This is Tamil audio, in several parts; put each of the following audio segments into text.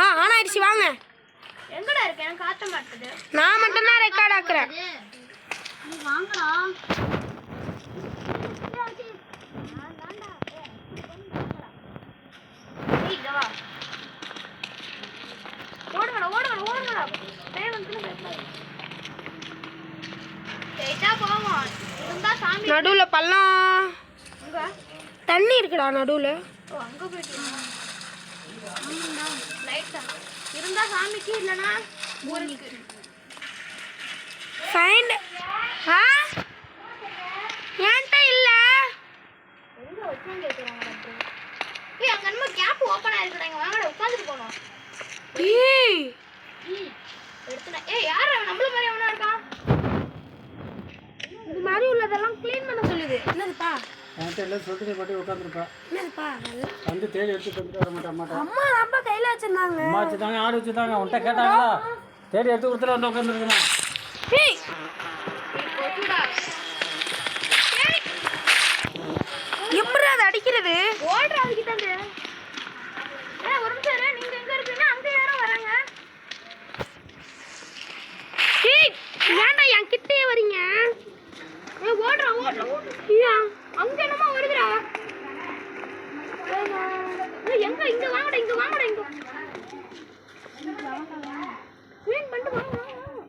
ஆன் ஆயிடுச்சு வாங்க. எங்கடா இருக்கு? எனக்கு காட்ட மாட்டேது. நான் மட்டும் தான் ரெக்கார்ட் ஆக்குறேன். நீ வாங்கடா. நடுவுல பள்ளம் தண்ணி இருக்குடா நடுவுல. இருந்தா சாமிக்கு இல்லனா ஊருக்கு. ஃபைண்ட் ஏன்ட்ட இல்ல. எங்க உட்கார்ந்து இருக்கறாங்க? ஏய் அங்க நம்ம கேப் ஓபன் ஆயிருக்குடா. வாங்கடா உட்கார்ந்துட்டு போறோம். ஏய் எடுத்துடா. ஏய் யாரா நம்மள மாதிரி அவனா இருக்கான்? இது மாதிரி உள்ளதெல்லாம் க்ளீன் பண்ண சொல்லுது. என்னதுப்பா? என்கிட்ட எல்லாம் சொல்லிட்டு போட்டு உட்காந்துருப்பா. என்னதுப்பா? வந்து தேடி எடுத்து கொண்டு வர மாட்டா. அம்மா நம்ம கையில வச்சிருந்தாங்க. அம்மா வச்சுட்டாங்க, ஆடு வச்சுட்டாங்க. உன்கிட்ட கேட்டாங்களா? தேடி எடுத்து கொடுத்துட்டு வந்து உட்காந்துருக்கணும். ஏய் எப்படி அது அடிக்கிறது? ஓடுற அதுக்கு தாங்க. ஏய் ஒரு நிமிஷம் நீங்க எங்க இருக்கீங்க? அங்க யாரோ வராங்க. ஏய் ஏன்டா என் கிட்டே வரீங்க? ஏய் ஓடுற. ஏன் அங்க என்னமா வருதுடா? ஏய் எங்க இங்க வாங்கடா இங்க. க்ளீன் பண்ணிட்டு வாங்க.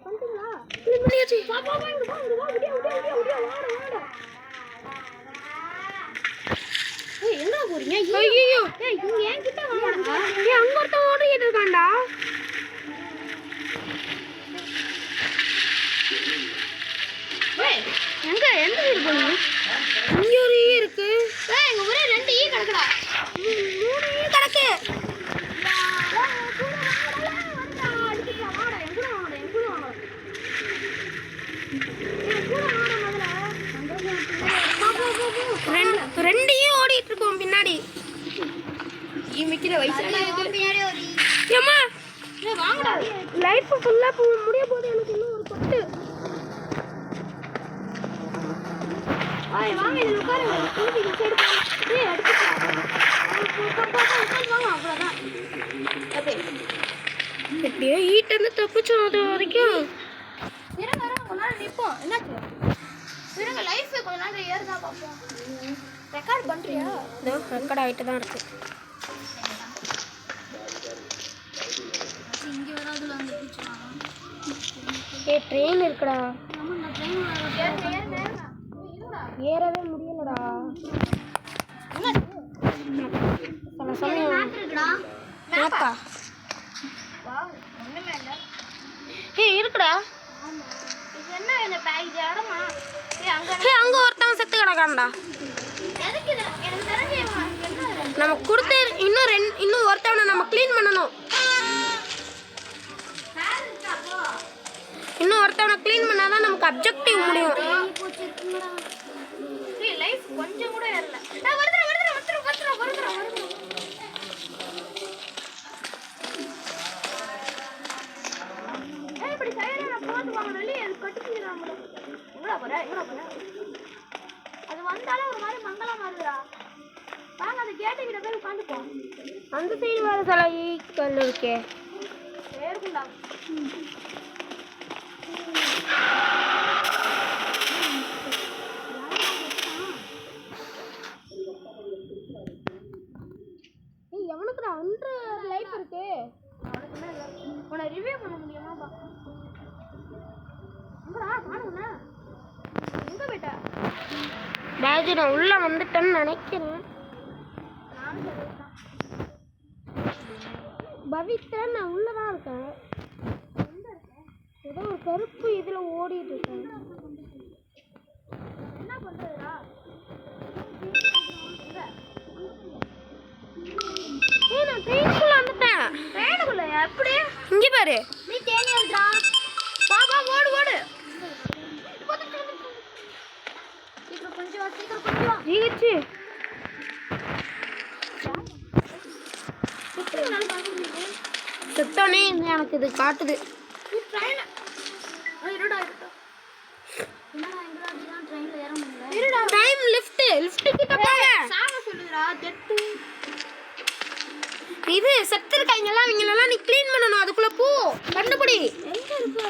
பண்ணிட்டீங்களா? க்ளீன் பண்ணியாச்சு. வா இங்க வா. விடியா வாடா. ஏய் எங்க போறீங்க? ஐயோ ஏய் இங்க ஏன் கிட்ட வாங்கடா. ஏய் அங்க ஒருத்தன் ஓடிட்டு இருக்கான்டா. ஏய் எங்க எந்த வீடு போறீங்க? இங்க ஒரு ஈ இருக்கு. ஏய் எங்க ஊரே 2 ஈ கிடக்குடா. 3 ஈ கிடக்கு. ரெண்டையும் ஓடிட்டு இருக்கோம் பின்னாடி. விக்கிற வயசுல பின்னாடி ஒரு ஏம்மா ஏய் வாங்கடா. லைஃப் ஃபுல்லா முடிய போகுது. எனக்கு இன்னும் ஒரு கொட்டு. வாங்க இதுல உட்காருங்க. இந்த சைடு போ. ஏய் அடிச்சுடா. வாங்க அவ்வளவுதான். ஓகே. எப்படியோ ஈட்ட இருந்து தப்பிச்சோம் அது வரைக்கும். இருங்க கொஞ்ச நேரம் நிப்போம். என்னாச்சு? இருங்க லைஃப் கொஞ்ச நேரம் ஏறுதா பாப்போம். ரெக்கார்ட் பண்றியா? இதோ ரெக்கார்ட் ஆயிட்டு தான் இருக்கு. இங்க வராதுல அந்த பிச்சா. ஏய் ட்ரெயின் இருக்குடா. நம்ம இந்த ட்ரெயின் ஏறுங்க. ஏறவே முடியலடா. என்னாச்சு? சில சமயம் மேப் இருக்குடா. மேப்பா? வாவ் ஒண்ணுமே இல்ல. ஏய் இருக்குடா. இது என்ன இந்த பேக் இடமா? ஏய் அங்க ஒருத்தன் செத்து கிடக்கான்டா. எதுக்கு இது? எனக்கு தெரிஞ்சு என்ன நம்ம கொடுத்து இன்னும் ஒருத்தவனை நம்ம க்ளீன் பண்ணணும். இன்னும் ஒருத்தவனை க்ளீன் பண்ணாதான் நமக்கு அப்ஜெக்டிவ் முடியும். ஏய் லைஃப் கொஞ்சம் கூட ஏறல. வருதுடா. ஏய் இப்படி சைடுல போட்டு வாங்கறல அது கட்டிக்கிறாங்க. எங்கடா போற? அது வந்தாலே ஒரு மாதிரி மங்களமா வருதுடா. வாங்க அந்த கேட் கிட்ட போய் உட்கார்ந்துப்போம். அந்த சைடு வர சில ஈக்கள் இருக்கே. ஏறுக்குண்டா. ஏய் எவனுக்குடா 100 லைஃப் இருக்கு? உன்னை ரிவ்யூ பண்ண முடியுமா பா? எங்கடா காணும்னா? எங்க போயிட்ட? பாஜி நான் உள்ள வந்துட்டேன்னு நினைக்கிறேன். பவித்ரா நான் உள்ளதான் இருக்கேன். ஏதோ ஒரு கருப்பு இதுல ஓடிட்டு இருக்கேன். என்ன பண்றதுடா? ஏய் நான் ட்ரெயினுக்குள்ள வந்துட்டேன். ட்ரெயினுக்குள்ள எப்படி? இங்க பாரு. நீ தேனி வந்துடா. வா ஓடு. சீக்கிரம் கொஞ்சம் வா. ஜிஹெச் செத்தோனே எனக்கு இது காட்டுது. ட்ரெயின் இருடா. என்னடா இங்கதான் ட்ரெயின்ல ஏற முடியல. டைம் லிஃப்ட் கிட்ட போங்க. சாக சொல்லுடா. ஜெட் இது செத்து இருக்காங்கலாம் இவங்களெல்லாம் நீ க்ளீன் பண்ணணும். அதுக்குள்ள போ கண்டுபிடி. எங்க இருக்கு?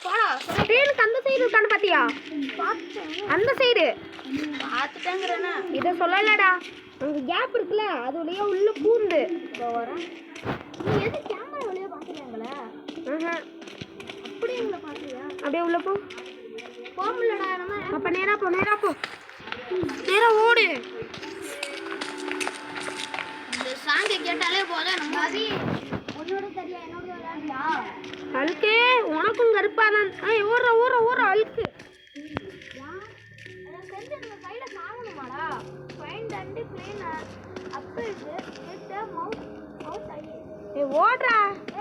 போடா. ட்ரெயினுக்கு அந்த சைடு இருக்கான்னு பாத்தியா? பார்த்தேன். அந்த சைடு பார்த்துட்டேங்கிறேன்னா இதை சொல்லலடா. அங்க கேப் இருக்குல்ல அது வழியா உள்ள பூந்து இதோ வரேன். நீ எது கேமரா வழியா பார்த்துருங்களே? அப்படி எங்களை பார்த்தியா? அப்படியே உள்ள போ. போக முடியலடா நம்ம. அப்ப நேரா போ நேரா போ நேரா ஓடு. இந்த சாங்கை கேட்டாலே போதும் நம்ம ரவி உன்னோட தெரியா என்னோட விளையாடியா? அழுக்கே உனக்கும் கருப்பாதான். ஓடுற ஓடுற ஓடுற அழுக்கு. எனக்கு தெரிஞ்சு நம்ம கையில சாங்கணுமாடா? ஃபைண்ட் அண்ட் பிளேன் அப்பிள்ஸ் வித் மவுத் ஐ. ஓடுறா.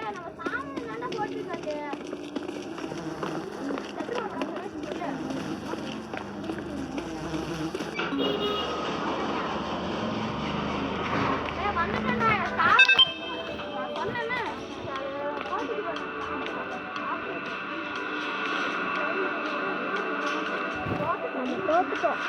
நம்ம சாமி தானே போட்டுருக்காது. தோத்துட்டோம்.